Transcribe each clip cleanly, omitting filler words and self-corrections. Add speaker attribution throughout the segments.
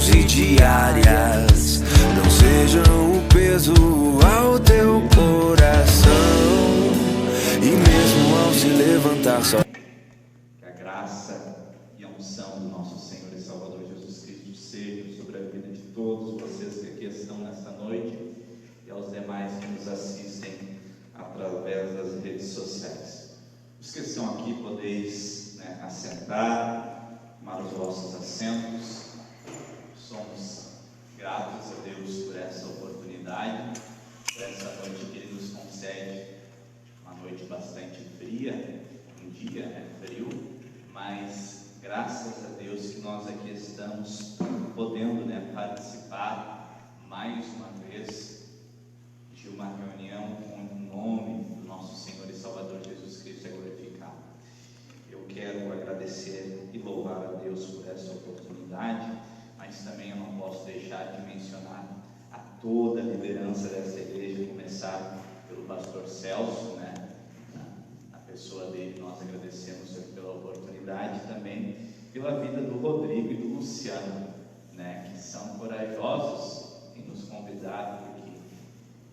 Speaker 1: comuns e diárias não sejam o peso ao teu coração. E mesmo ao se levantar só,
Speaker 2: que a graça e a unção do nosso Senhor e Salvador Jesus Cristo sejam sobre a vida de todos vocês que aqui estão nesta noite e aos demais que nos assistem através das redes sociais. Os que estão aqui, podeis assentar, tomar os vossos assentos. Somos gratos a Deus por essa oportunidade, por essa noite que Ele nos concede. Uma noite bastante fria, um dia frio, mas graças a Deus que nós aqui estamos podendo participar mais uma vez de uma reunião onde o nome do nosso Senhor e Salvador Jesus Cristo é glorificado. Eu quero agradecer e louvar a Deus por essa oportunidade, mas também eu não posso deixar de mencionar a toda a liderança dessa igreja, começar pelo pastor Celso, a pessoa dele. Nós agradecemos pela oportunidade, também pela vida do Rodrigo e do Luciano, que são corajosos em nos convidar, porque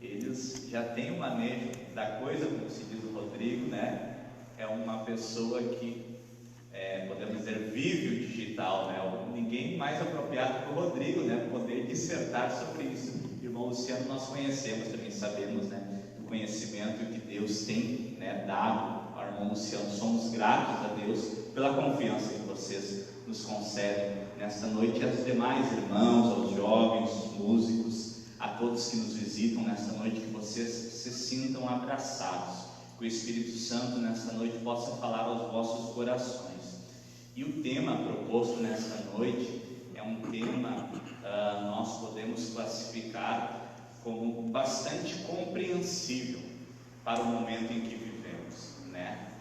Speaker 2: eles já têm o manejo da coisa, como se diz o Rodrigo, é uma pessoa que, podemos dizer, vive o digital, ninguém mais apropriado que o Rodrigo, poder dissertar sobre isso. O irmão Luciano nós conhecemos, também sabemos, do conhecimento que Deus tem, dado ao irmão Luciano. Somos gratos a Deus pela confiança que vocês nos concedem nesta noite, e aos demais irmãos, aos jovens, músicos, a todos que nos visitam nesta noite, que vocês se sintam abraçados, que o Espírito Santo nesta noite possa falar aos vossos corações. E o tema proposto nesta noite é um tema, nós podemos classificar como bastante compreensível para o momento em que vivemos,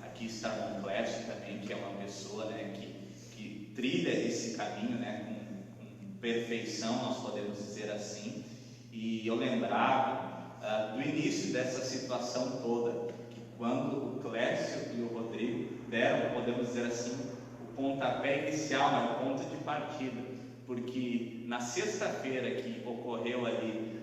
Speaker 2: Aqui está o irmão Clécio também, que é uma pessoa, que trilha esse caminho, com perfeição, nós podemos dizer assim. E eu lembrava do início dessa situação toda, que quando o Clécio e o Rodrigo deram, podemos dizer assim, o pontapé inicial, o ponto de partida, porque na sexta-feira que ocorreu ali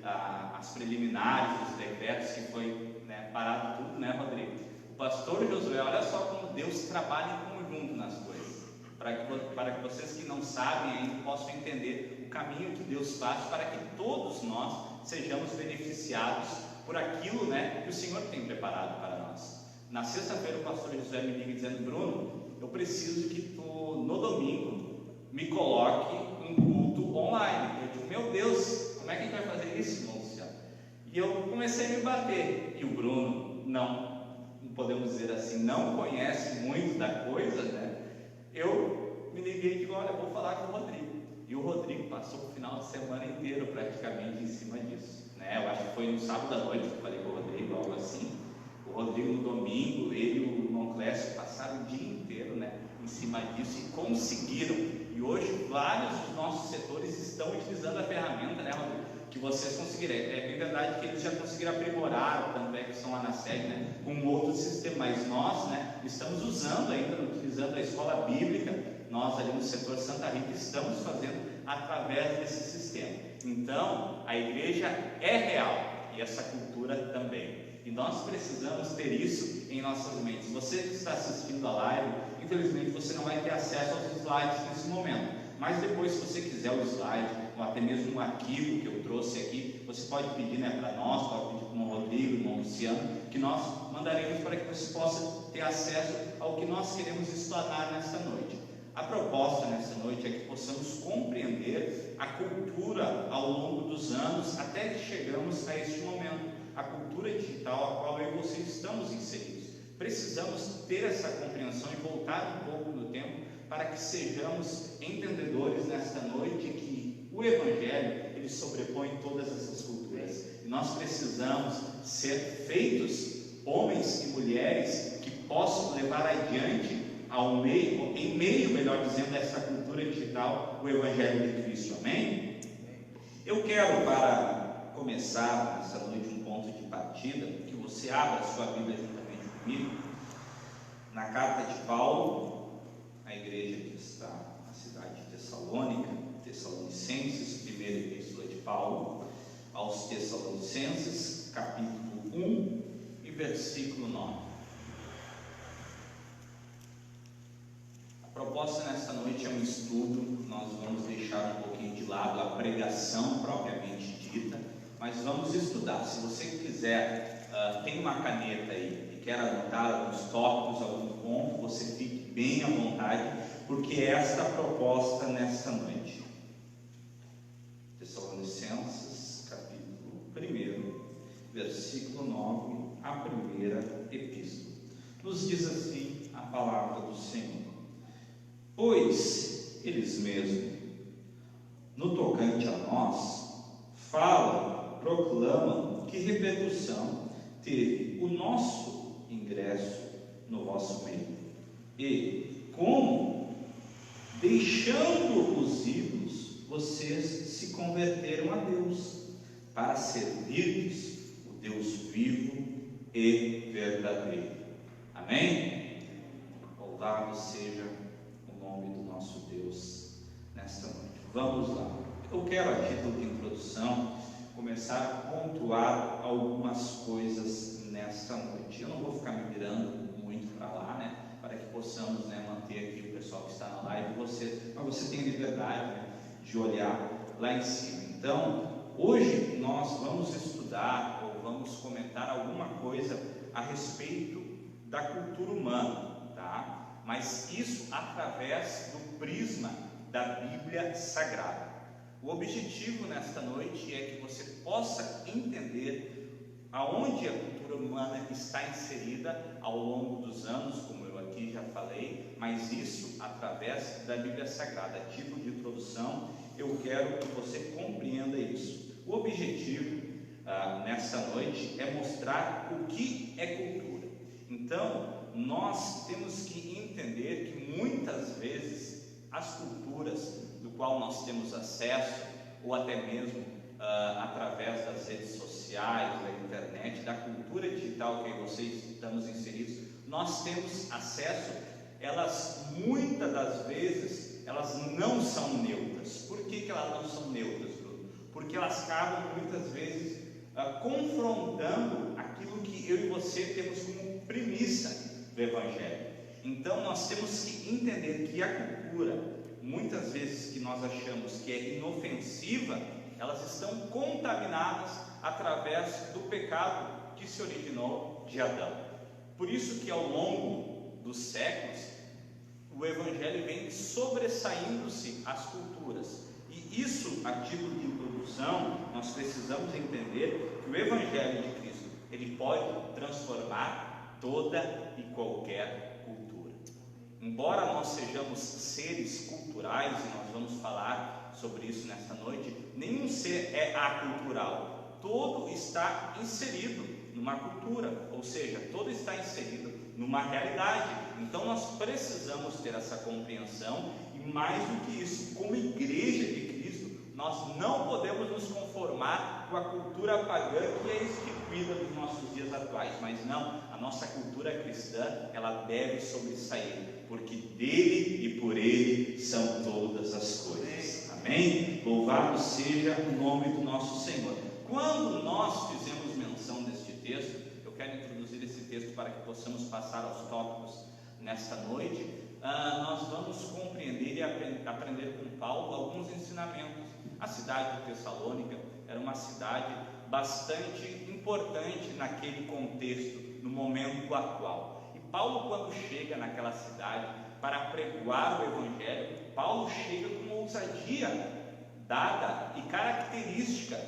Speaker 2: as preliminares, os decretos, que foi parado tudo, Rodrigo? O pastor Josué, olha só como Deus trabalha em conjunto nas coisas, para que vocês que não sabem ainda possam entender o caminho que Deus faz para que todos nós sejamos beneficiados por aquilo que o Senhor tem preparado para nós. Na sexta-feira o pastor Josué me liga dizendo: Bruno, eu preciso que tu no domingo me coloque um culto online. Eu digo: meu Deus, como é que a gente vai fazer isso, irmão Luciano? E eu comecei a me bater, e o Bruno não podemos dizer assim, não conhece muito da coisa, eu me liguei e digo: olha, vou falar com o Rodrigo. E o Rodrigo passou o final de semana inteiro praticamente em cima disso, eu acho que foi no sábado à noite que eu falei com o Rodrigo, algo assim. O Rodrigo no domingo, ele e o irmão Clécio passaram o dia inteiro em cima disso e conseguiram. E hoje vários dos nossos setores estão utilizando a ferramenta, Rodrigo, que vocês conseguiram. É bem verdade que eles já conseguiram aprimorar, tanto que estão lá na sede, com um outro sistema, mas nós, estamos usando ainda, utilizando a escola bíblica. Nós ali no setor Santa Rita estamos fazendo através desse sistema. Então, a igreja é real e essa cultura também. E nós precisamos ter isso em nossas mentes. Você que está assistindo a live, infelizmente você não vai ter acesso aos slides nesse momento. Mas depois, se você quiser o slide, ou até mesmo um arquivo que eu trouxe aqui, você pode pedir para nós, pode pedir para o irmão Rodrigo, o irmão Luciano, que nós mandaremos para que você possa ter acesso ao que nós queremos explanar nesta noite. A proposta nessa noite é que possamos compreender a cultura ao longo dos anos, até que chegamos a este momento, a cultura digital a qual eu e você estamos inseridos. Precisamos ter essa compreensão e voltar um pouco no tempo para que sejamos entendedores nesta noite que o Evangelho, ele sobrepõe todas essas culturas. E nós precisamos ser feitos homens e mulheres que possam levar adiante em meio, melhor dizendo, essa cultura digital, o Evangelho de Cristo. Amém? Eu quero, para começar essa noite, um ponto de partida, que você abra a sua Bíblia juntamente comigo, na carta de Paulo, a igreja que está na cidade de Tessalônica, Tessalonicenses, Paulo aos Tessalonicenses, capítulo 1 e versículo 9. A proposta nesta noite é um estudo. Nós vamos deixar um pouquinho de lado a pregação propriamente dita, mas vamos estudar. Se você quiser, tem uma caneta aí e quer anotar alguns tópicos, algum ponto, você fique bem à vontade, porque esta é a proposta nesta noite. Tessalonicenses, capítulo 1, versículo 9, a primeira epístola. Nos diz assim a palavra do Senhor: pois eles mesmos, no tocante a nós, falam, proclamam que repercussão teve o nosso ingresso no vosso meio, e como, deixando os ídolos, vocês se converteram a Deus, para servirdes o Deus vivo e verdadeiro. Amém? Louvado seja o nome do nosso Deus nesta noite. Vamos lá. Eu quero, a título de introdução, começar a pontuar algumas coisas nesta noite. Eu não vou ficar me virando muito para lá, né? Para que possamos, né, manter aqui o pessoal que está na live, mas você tem liberdade, né, de olhar lá em cima. Então, hoje nós vamos estudar ou vamos comentar alguma coisa a respeito da cultura humana, tá? Mas isso através do prisma da Bíblia Sagrada. O objetivo nesta noite é que você possa entender aonde a cultura humana está inserida ao longo dos anos, como eu aqui já falei, mas isso através da Bíblia Sagrada. A título de introdução, eu quero que você compreenda isso. O objetivo nesta noite é mostrar o que é cultura. Então, nós temos que entender que muitas vezes as culturas do qual nós temos acesso, ou até mesmo através das redes sociais, da internet, da cultura digital que vocês estamos inseridos, nós temos acesso, elas muitas das vezes, elas não são neutras. Por que elas não são neutras, Bruno? Porque elas acabam muitas vezes confrontando aquilo que eu e você temos como premissa do Evangelho. Então nós temos que entender que a cultura, muitas vezes que nós achamos que é inofensiva, elas estão contaminadas através do pecado que se originou de Adão. Por isso que ao longo dos séculos, o Evangelho vem sobressaindo-se às culturas. E isso, a título de introdução, nós precisamos entender que o Evangelho de Cristo, ele pode transformar toda e qualquer cultura. Embora nós sejamos seres culturais, e nós vamos falar sobre isso nesta noite, nenhum ser é acultural. Todo está inserido numa cultura, ou seja, todo está inserido numa realidade. Então nós precisamos ter essa compreensão, e mais do que isso, como igreja de Cristo, nós não podemos nos conformar com a cultura pagã que é instituída nos nossos dias atuais, mas não, a nossa cultura cristã, ela deve sobressair, porque dele e por ele são todas as coisas. Amém? Louvado seja o nome do nosso Senhor. Quando nós fizemos menção deste texto, eu quero introduzir esse texto para que possamos passar aos tópicos nesta noite. Nós vamos compreender e aprender com Paulo alguns ensinamentos. A cidade de Tessalônica era uma cidade bastante importante naquele contexto, no momento atual. E Paulo, quando chega naquela cidade para pregoar o Evangelho, Paulo chega com uma ousadia dada e característica,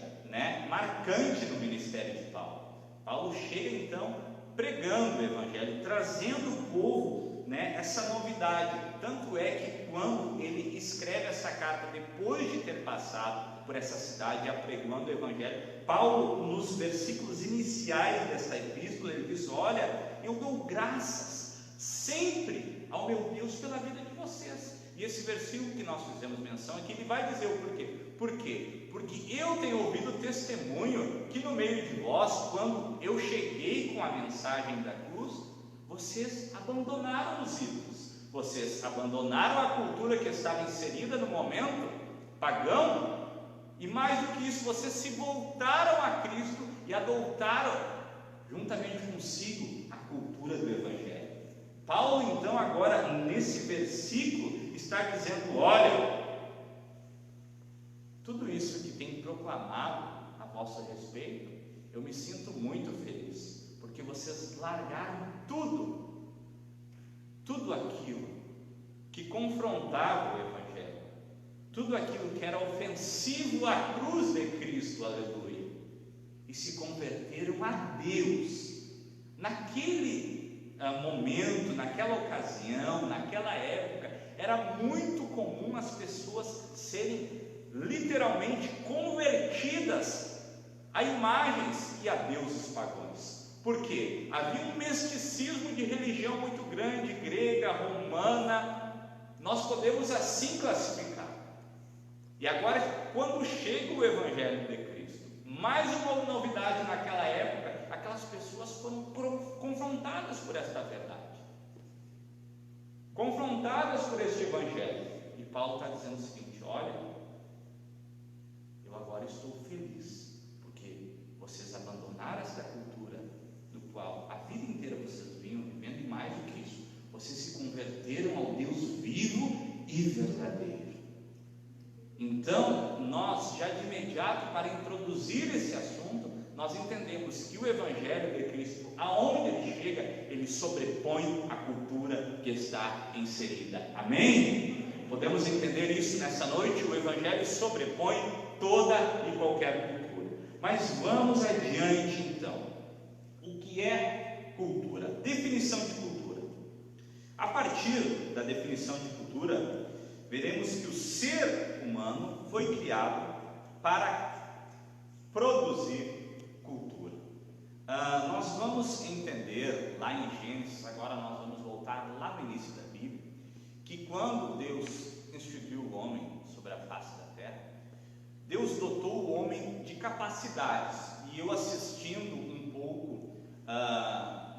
Speaker 2: marcante no ministério de Paulo. Paulo chega então pregando o Evangelho, trazendo o povo, essa novidade. Tanto é que quando ele escreve essa carta, depois de ter passado por essa cidade apregoando o Evangelho, Paulo, nos versículos iniciais dessa epístola, ele diz: olha, eu dou graças sempre ao meu Deus pela vida de vocês. E esse versículo que nós fizemos menção aqui, ele vai dizer o porquê. Por quê? Porque eu tenho ouvido testemunho que no meio de vós, quando eu cheguei com a mensagem da cruz, vocês abandonaram os ídolos, vocês abandonaram a cultura que estava inserida no momento pagão, E mais do que isso, vocês se voltaram a Cristo e adotaram juntamente consigo a cultura do Evangelho. Paulo, então, agora nesse versículo está dizendo: olha, tudo isso que tem proclamado a vosso respeito, eu me sinto muito feliz, porque vocês largaram tudo aquilo que confrontava o Evangelho, tudo aquilo que era ofensivo à cruz de Cristo, aleluia, e se converteram a Deus. Naquele momento, naquela ocasião, naquela época, era muito comum as pessoas serem literalmente convertidas a imagens e a deuses pagãos. Por quê? Havia um misticismo de religião muito grande, grega, romana, nós podemos assim classificar. E agora, quando chega o Evangelho de Cristo, mais uma novidade naquela época, aquelas pessoas foram confrontadas por esta verdade, confrontadas por este Evangelho. E Paulo está dizendo o seguinte: olha, eu agora estou feliz, porque vocês abandonaram esta cultura do qual a vida inteira vocês vinham vivendo, e mais do que isso, vocês se converteram ao Deus vivo e verdadeiro. Então, nós já de imediato, para introduzir esse assunto, nós entendemos que o Evangelho de Cristo, aonde ele chega, ele sobrepõe a cultura que está inserida. Amém? Podemos entender isso nessa noite? O Evangelho sobrepõe toda e qualquer cultura. Mas vamos adiante então. O que é cultura? Definição de cultura. A partir da definição de cultura, veremos que o ser humano foi criado para produzir cultura. Nós vamos entender lá em Gênesis, agora nós vamos voltar lá no início da Bíblia, que quando Deus instituiu o homem sobre a face da terra, Deus dotou o homem de capacidades. E eu, assistindo um pouco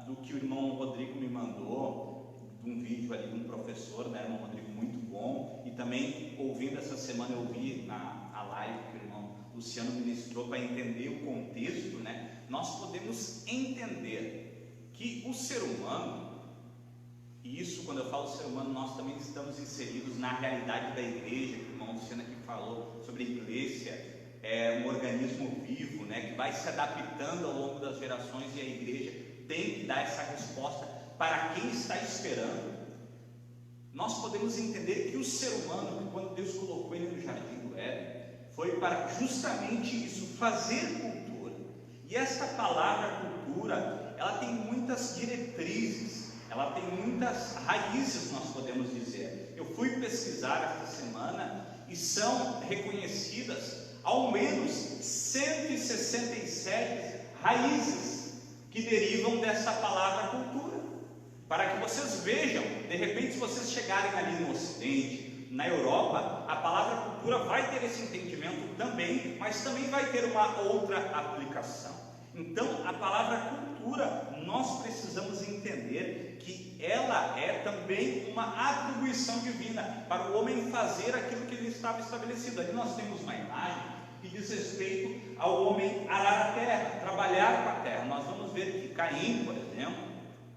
Speaker 2: do que o irmão Rodrigo me mandou, de um vídeo ali de um professor, né, irmão Rodrigo, muito bom, e também ouvindo essa semana, eu vi a live que o irmão Luciano ministrou, para entender o contexto, né, nós podemos entender que o ser humano, e isso, quando eu falo ser humano, nós também estamos inseridos na realidade da igreja, que o irmão Luciano aqui falou sobre a igreja, é um organismo vivo, né, que vai se adaptando ao longo das gerações, e a igreja tem que dar essa resposta para quem está esperando. Nós podemos entender que o ser humano, quando Deus colocou ele no jardim do Éden, foi para justamente isso, fazer cultura. E esta palavra cultura, ela tem muitas diretrizes, ela tem muitas raízes, nós podemos dizer. Eu fui pesquisar esta semana e são reconhecidas ao menos 167 raízes que derivam dessa palavra cultura. Para que vocês vejam, de repente, se vocês chegarem ali no Ocidente, na Europa, a palavra cultura vai ter esse entendimento também, mas também vai ter uma outra aplicação. Então, a palavra cultura, nós precisamos entender que ela é também uma atribuição divina, para o homem fazer aquilo que ele estava estabelecido. Ali nós temos uma imagem que diz respeito ao homem arar a terra, trabalhar com a terra. Nós vamos ver que Caim, por exemplo,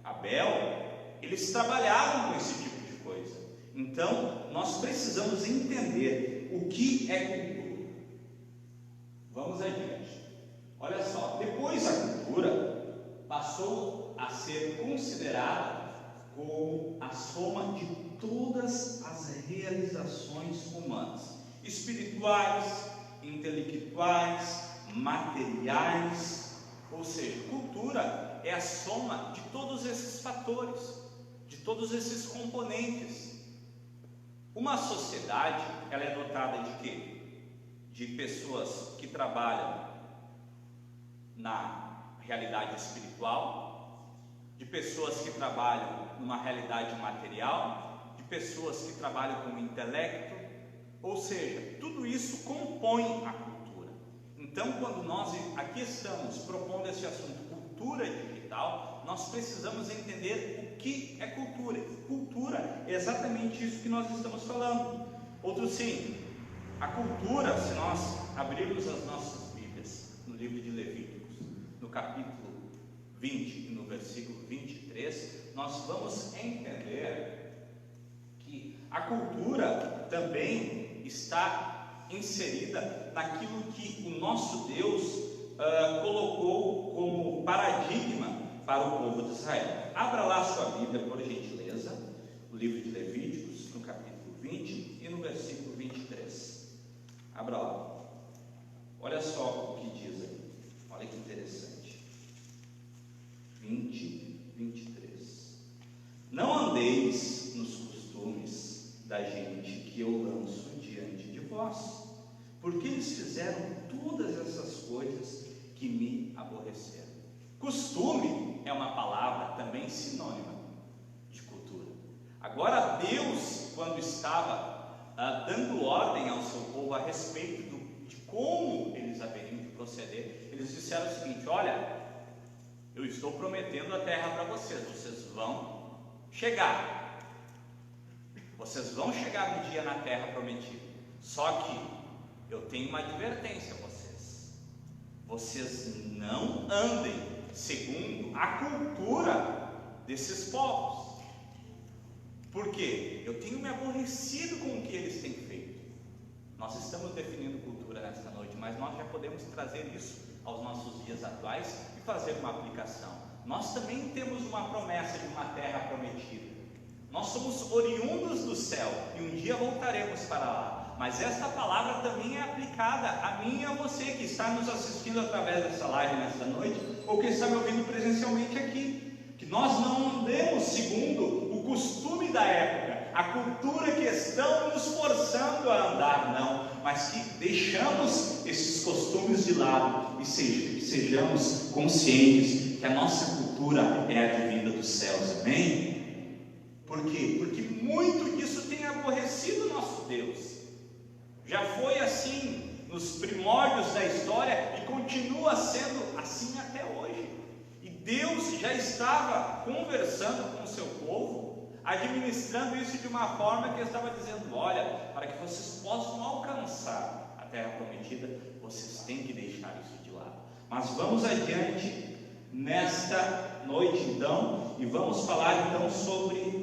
Speaker 2: Abel, eles trabalhavam com esse tipo de coisa. Então, nós precisamos entender o que é cultura. Vamos adiante. Olha só, depois a cultura passou a ser considerada como a soma de todas as realizações humanas, espirituais, intelectuais, materiais. Ou seja, cultura é a soma de todos esses fatores, de todos esses componentes. Uma sociedade, ela é dotada de quê? De pessoas que trabalham na realidade espiritual, de pessoas que trabalham numa realidade material, de pessoas que trabalham com o intelecto. Ou seja, tudo isso compõe a cultura. Então, quando nós aqui estamos propondo esse assunto, cultura digital, nós precisamos entender o que é cultura. Cultura é exatamente isso que nós estamos falando. Outro sim, a cultura, se nós abrirmos abrirmos as nossas Bíblias no livro de Levíticos, no capítulo 20 e no versículo 23, nós vamos entender que a cultura também está inserida naquilo que o nosso Deus colocou como paradigma para o povo de Israel. Abra lá sua Bíblia, por gentileza, o livro de Levíticos, no capítulo 20 e no versículo 23. Abra lá. Olha só o que diz aí. Olha que interessante. 20, 23. Não andeis nos costumes da gente que eu lanço diante de vós, porque eles fizeram todas essas coisas que me aborreceram. Costume é uma palavra também sinônima de cultura. Agora Deus, quando estava dando ordem ao seu povo a respeito de como eles haveriam de proceder, eles disseram o seguinte: olha, eu estou prometendo a terra para vocês, vocês vão chegar, no dia na terra prometida, só que eu tenho uma advertência a vocês não andem segundo a cultura desses povos. Por quê? Eu tenho me aborrecido com o que eles têm feito. Nós estamos definindo cultura nesta noite, mas nós já podemos trazer isso aos nossos dias atuais e fazer uma aplicação. Nós também temos uma promessa de uma terra prometida. Nós somos oriundos do céu e um dia voltaremos para lá. Mas esta palavra também é aplicada a mim e a você que está nos assistindo através dessa live nesta noite, ou que está me ouvindo presencialmente aqui. Que nós não andemos segundo o costume da época, a cultura que estão nos forçando a andar, não, mas que deixamos esses costumes de lado e sejamos conscientes que a nossa cultura é a divina dos céus, amém? Por quê? Porque muito disso tem aborrecido o nosso Deus. Já foi assim nos primórdios da história e continua sendo assim até hoje. E Deus já estava conversando com o seu povo, administrando isso de uma forma que estava dizendo: olha, para que vocês possam alcançar a terra prometida, vocês têm que deixar isso de lado. Mas vamos adiante nesta noite então, e vamos falar então sobre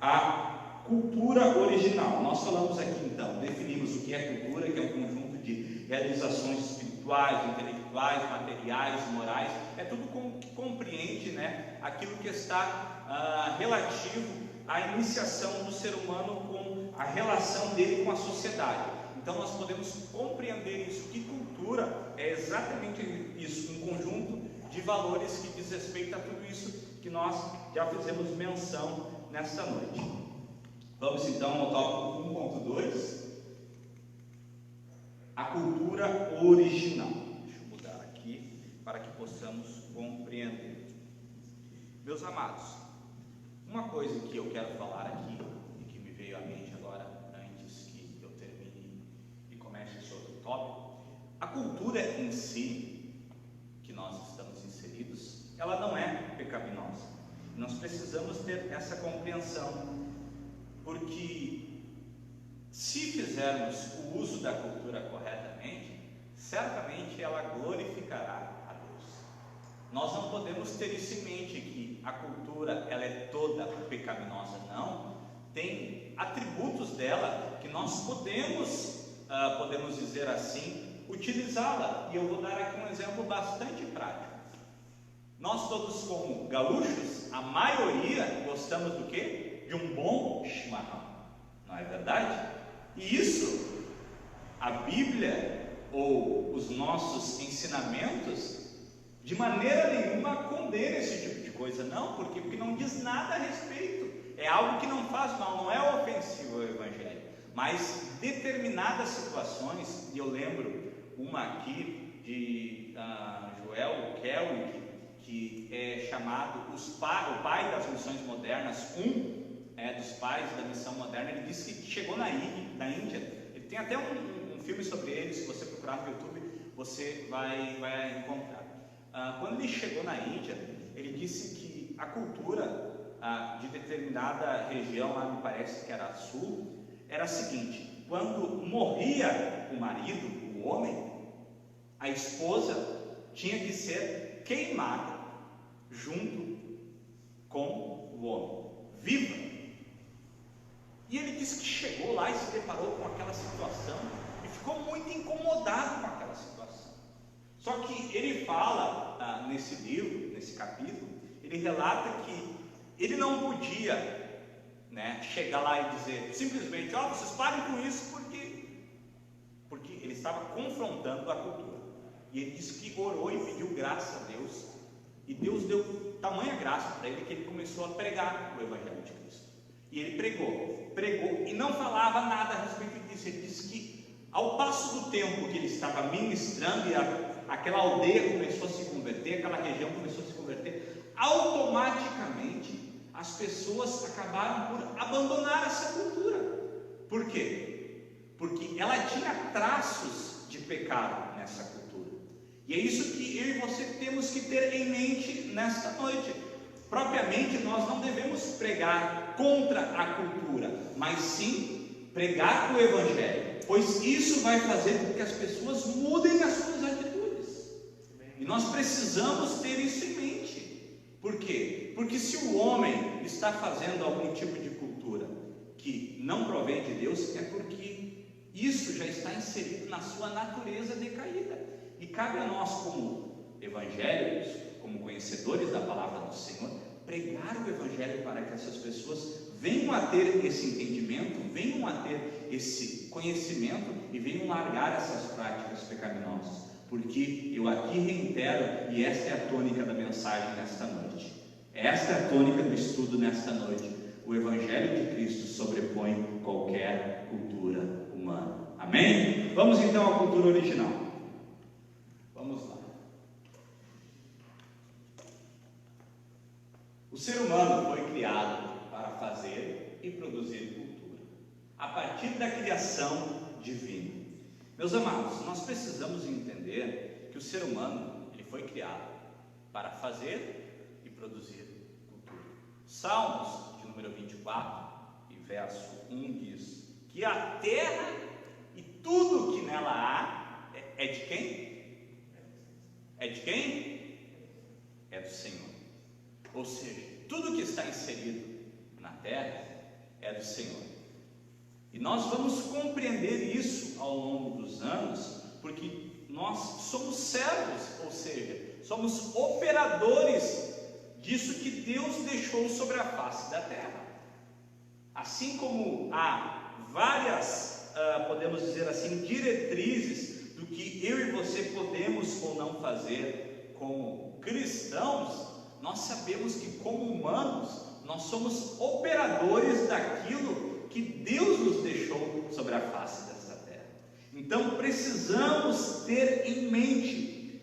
Speaker 2: a cultura original. Nós falamos aqui então, definimos o que é cultura, que é um conjunto de realizações espirituais, intelectuais, materiais, morais, é tudo que compreende aquilo que está relativo à iniciação do ser humano com a relação dele com a sociedade. Então nós podemos compreender isso, que cultura é exatamente isso, um conjunto de valores que diz respeito a tudo isso que nós já fizemos menção nesta noite. Vamos então ao tópico 1.2, a cultura original. Deixa eu mudar aqui para que possamos compreender. Meus amados, uma coisa que eu quero falar aqui e que me veio à mente agora, antes que eu termine e comece esse outro tópico, a cultura em si, que nós estamos inseridos, ela não é pecaminosa. Nós precisamos ter essa compreensão. Porque se fizermos o uso da cultura corretamente, certamente ela glorificará a Deus. Nós não podemos ter isso em mente, que a cultura ela é toda pecaminosa, não. Tem atributos dela que nós podemos dizer assim, utilizá-la. E eu vou dar aqui um exemplo bastante prático. Nós todos, como gaúchos, a maioria gostamos do quê? De um bom chimarrão, não é verdade? E isso, a Bíblia ou os nossos ensinamentos, de maneira nenhuma condena esse tipo de coisa, não, porque não diz nada a respeito, é algo que não faz mal, não é ofensivo ao Evangelho, mas determinadas situações, e eu lembro uma aqui de Joel Kelly, que é chamado o pai das missões modernas, dos pais da missão moderna. Ele disse que chegou na Índia. Ele tem até um filme sobre ele, se você procurar no YouTube, você vai encontrar. Quando ele chegou na Índia, ele disse que a cultura de determinada região, lá me parece que era sul, era a seguinte: quando morria o marido, o do homem, a esposa tinha que ser queimada junto com o homem, viva. E ele disse que chegou lá e se deparou com aquela situação e ficou muito incomodado com aquela situação. Só que ele fala nesse livro, nesse capítulo, ele relata que ele não podia, chegar lá e dizer simplesmente, vocês parem com isso, porque ele estava confrontando a cultura. E ele disse que orou e pediu graça a Deus, e Deus deu tamanha graça para ele que ele começou a pregar o Evangelho de Cristo. E ele pregou e não falava nada a respeito disso. Ele disse que ao passo do tempo que ele estava ministrando, e aquela aldeia começou a se converter, aquela região começou a se converter, automaticamente as pessoas acabaram por abandonar essa cultura. Por quê? Porque ela tinha traços de pecado nessa cultura. E é isso que eu e você temos que ter em mente nesta noite. Propriamente nós não devemos pregar contra a cultura, mas sim pregar o Evangelho, pois isso vai fazer com que as pessoas mudem as suas atitudes. E nós precisamos ter isso em mente. Por quê? Porque se o homem está fazendo algum tipo de cultura que não provém de Deus, é porque isso já está inserido na sua natureza decaída. E cabe a nós, como evangélicos, como conhecedores da palavra do Senhor, pregar o Evangelho para que essas pessoas venham a ter esse entendimento, venham a ter esse conhecimento e venham largar essas práticas pecaminosas. Porque eu aqui reitero, e esta é a tônica da mensagem nesta noite, esta é a tônica do estudo nesta noite: o Evangelho de Cristo sobrepõe qualquer cultura humana. Amém? Vamos então à cultura original. Vamos lá. O ser humano foi criado para fazer e produzir cultura, a partir da criação divina. Meus amados, nós precisamos entender que o ser humano ele foi criado para fazer e produzir cultura. Salmos de número 24 e verso 1 diz que a terra e tudo que nela há é de quem? É de quem? É do Senhor. Ou seja, tudo que está inserido na terra é do Senhor. E nós vamos compreender isso ao longo dos anos, porque nós somos servos, ou seja, somos operadores disso que Deus deixou sobre a face da terra. Assim como há várias, podemos dizer assim, diretrizes do que eu e você podemos ou não fazer como cristãos, nós sabemos que como humanos, nós somos operadores daquilo que Deus nos deixou sobre a face dessa terra. Então precisamos ter em mente,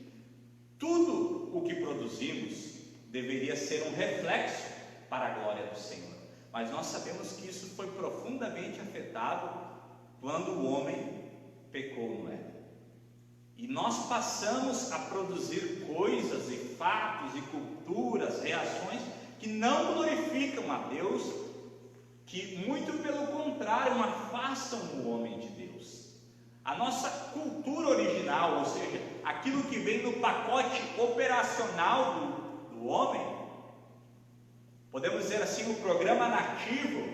Speaker 2: tudo o que produzimos deveria ser um reflexo para a glória do Senhor. Mas nós sabemos que isso foi profundamente afetado quando o homem pecou no Éden. E nós passamos a produzir coisas e fatos e culturas, reações que não glorificam a Deus, que muito pelo contrário afastam o homem de Deus. A nossa cultura original, ou seja, aquilo que vem no pacote operacional do homem, podemos dizer assim, o programa nativo,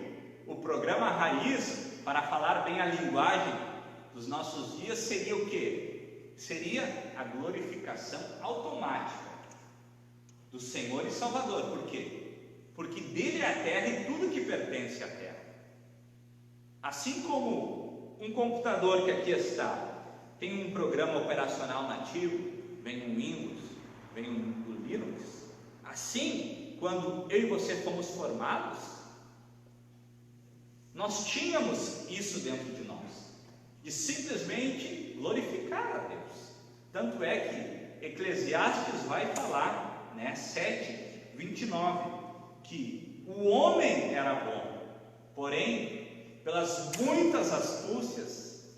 Speaker 2: o programa raiz, para falar bem a linguagem dos nossos dias, seria o quê? Seria a glorificação automática do Senhor e Salvador. Por quê? Porque dele é a terra e tudo que pertence à terra. Assim como um computador que aqui está tem um programa operacional nativo, vem um Windows, vem um Linux, assim, quando eu e você fomos formados, nós tínhamos isso dentro de nós, de simplesmente glorificar a Deus. Tanto é que Eclesiastes vai falar, 7:29, que o homem era bom, porém, pelas muitas astúcias,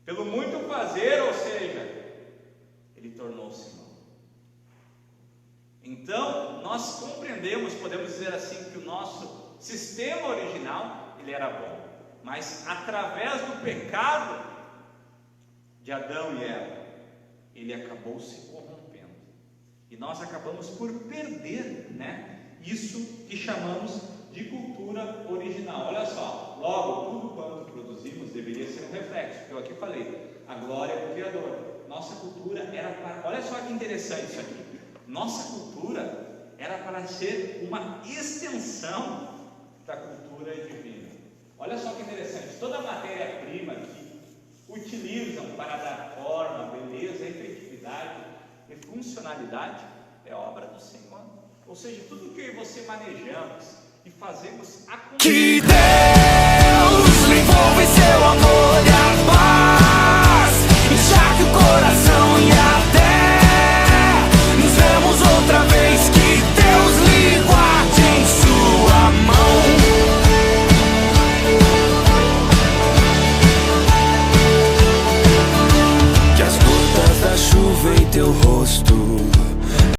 Speaker 2: pelo muito fazer, ou seja, ele tornou-se mau. Então, nós compreendemos, podemos dizer assim, que o nosso sistema original, ele era bom, mas através do pecado de Adão e Eva, ele acabou se corrompendo. E nós acabamos por perder, isso que chamamos de cultura original. Olha só, logo, tudo quanto produzimos deveria ser um reflexo, que eu aqui falei, a glória do Criador. Nossa cultura era para... Olha só que interessante isso aqui. Nossa cultura era para ser uma extensão da cultura divina. Olha só que interessante, toda a matéria-prima que utilizam para dar forma, beleza, efetividade e funcionalidade é obra do Senhor. Ou seja, tudo que você manejamos e fazemos acontecer.
Speaker 1: Que Deus me envolva em seu amor.